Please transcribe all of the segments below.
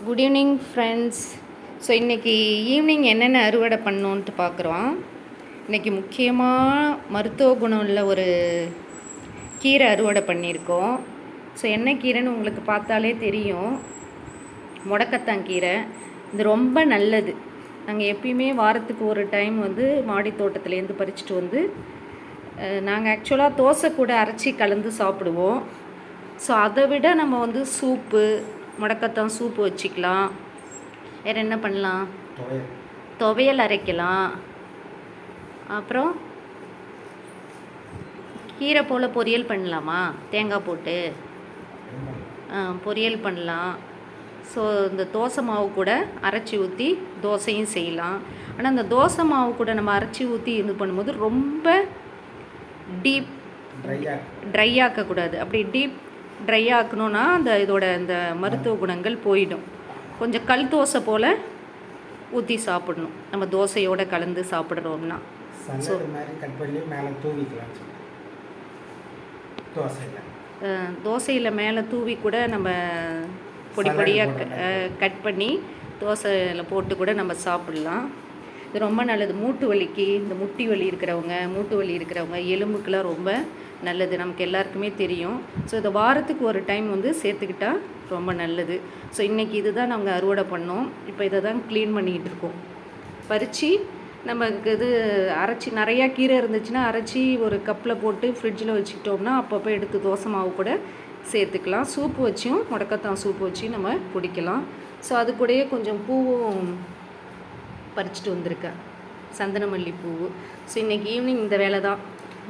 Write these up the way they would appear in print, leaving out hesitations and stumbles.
Good evening friends. So இன்றைக்கி evening என்னென்ன அறுவடை பண்ணோன்ட்டு பார்க்குறோம். இன்றைக்கி முக்கியமாக மருத்துவ குணம் உள்ள ஒரு கீரை அறுவடை பண்ணியிருக்கோம். ஸோ என்ன கீரைன்னு உங்களுக்கு பார்த்தாலே தெரியும், முடக்கத்தான் கீரை. இது ரொம்ப நல்லது. நாங்கள் எப்பயுமே வாரத்துக்கு ஒரு டைம் வந்து மாடி தோட்டத்துலேருந்து பறிச்சுட்டு வந்து நாங்கள் ஆக்சுவலாக தோசை கூட அரைச்சி கலந்து சாப்பிடுவோம். ஸோ அதை விட நம்ம வந்து சூப்பு, முடக்கத்தான் சூப்பு வச்சுக்கலாம். வேறு என்ன பண்ணலாம்? துவையல் அரைக்கலாம். அப்புறம் கீரை போல் பொரியல் பண்ணலாமா? தேங்காய் போட்டு பொரியல் பண்ணலாம். ஸோ இந்த தோசை மாவு கூட அரைச்சி ஊற்றி தோசையும் செய்யலாம். ஆனால் அந்த தோசை மாவு கூட நம்ம அரைச்சி ஊற்றி இது பண்ணும்போது ரொம்ப டீப் ட்ரை ஆக்கக்கூடாது. அப்படி டீப் ட்ரை ஆக்கணுன்னா இதோட அந்த மருத்துவ குணங்கள் போயிடும். கொஞ்சம் கல் தோசை போல் ஊற்றி சாப்பிடணும், நம்ம தோசையோடு கலந்து சாப்பிட்றோம்னா. ஸோ தோசையில் மேலே தூவி கூட நம்ம பொடி பொடியாக கட் பண்ணி தோசையில் போட்டு கூட நம்ம சாப்பிட்லாம். இது ரொம்ப நல்லது. மூட்டு வலிக்கு, இந்த முட்டி வலி இருக்கிறவங்க எலும்புக்கெலாம் ரொம்ப நல்லது. நமக்கு எல்லாருக்குமே தெரியும். ஸோ இதை வாரத்துக்கு ஒரு டைம் வந்து சேர்த்துக்கிட்டால் ரொம்ப நல்லது. ஸோ இன்றைக்கி இது தான் நாங்கள் அறுவடை பண்ணோம். இப்போ இதை தான் க்ளீன் பண்ணிகிட்டு இருக்கோம். பறித்து நமக்கு இது அரைச்சி, நிறையா கீரை இருந்துச்சுன்னா அரைச்சி ஒரு கப்பில் போட்டு ஃப்ரிட்ஜில் வச்சுக்கிட்டோம்னா அப்பப்போ எடுத்து தோசை மாவு கூட சேர்த்துக்கலாம். சூப்பு வச்சும், முடக்கத்தான் சூப்பு வச்சு நம்ம குடிக்கலாம். ஸோ அது கூடயே கொஞ்சம் பூவும் பறிச்சுட்டு வந்திருக்கேன், சந்தனமல்லி பூவு. ஸோ இன்றைக்கி ஈவினிங் இந்த வேலை தான்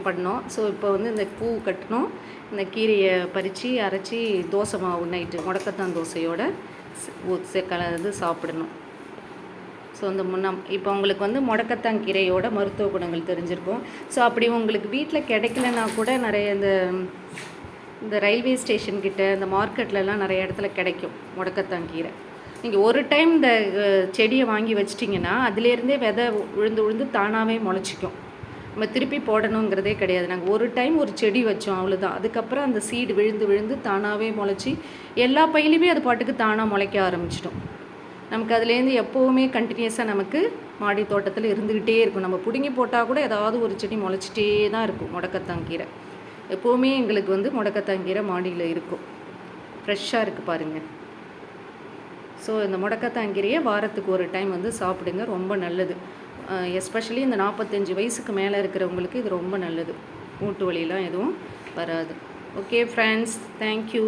பண்ணோம். ஸோ இப்போ வந்து இந்த பூ கட்டணும், இந்த கீரையை பறித்து அரைச்சி தோசை மாவு நைட்டு முடக்கத்தான் தோசையோடு கலந்து சாப்பிடணும். ஸோ இந்த இப்போ உங்களுக்கு வந்து முடக்கத்தான் கீரையோட மருத்துவ குணங்கள் தெரிஞ்சிருக்கும். ஸோ அப்படி உங்களுக்கு வீட்டில் கிடைக்கலனா கூட நிறைய இந்த ரயில்வே ஸ்டேஷன்கிட்ட, இந்த மார்க்கெட்லலாம் நிறைய இடத்துல கிடைக்கும் முடக்கத்தான் கீரை. நீங்கள் ஒரு டைம் இந்த செடியை வாங்கி வச்சிட்டிங்கன்னா அதுலேருந்தே விதை விழுந்து தானாகவே முளைச்சிக்கும். நம்ம திருப்பி போடணுங்கிறதே கிடையாது. நாங்கள் ஒரு டைம் ஒரு செடி வச்சோம், அவ்வளோதான். அதுக்கப்புறம் அந்த சீடு விழுந்து தானாகவே முளைச்சி எல்லா பயிலுமே அது பாட்டுக்கு தானாக முளைக்க ஆரம்பிச்சிடும். நமக்கு அதுலேருந்து எப்போவுமே கண்டினியூஸாக நமக்கு மாடி தோட்டத்தில் இருந்துக்கிட்டே இருக்கும். நம்ம பிடுங்கி போட்டால் கூட ஏதாவது ஒரு செடி முளைச்சிட்டே தான் இருக்கும். முடக்கத்தான் கீரை எப்போவுமே எங்களுக்கு வந்து முடக்கத்தான் கீரை மாடியில் இருக்கும், ஃப்ரெஷ்ஷாக இருக்குது பாருங்கள். ஸோ இந்த முடக்கத்தான் கீரையை வாரத்துக்கு ஒரு டைம் வந்து சாப்பிடுங்க, ரொம்ப நல்லது. எஸ்பெஷலி இந்த 45 வயசுக்கு மேலே இருக்கிறவங்களுக்கு இது ரொம்ப நல்லது. மூட்டு வலியெலாம் எதுவும் வராது. Okay friends, thank you.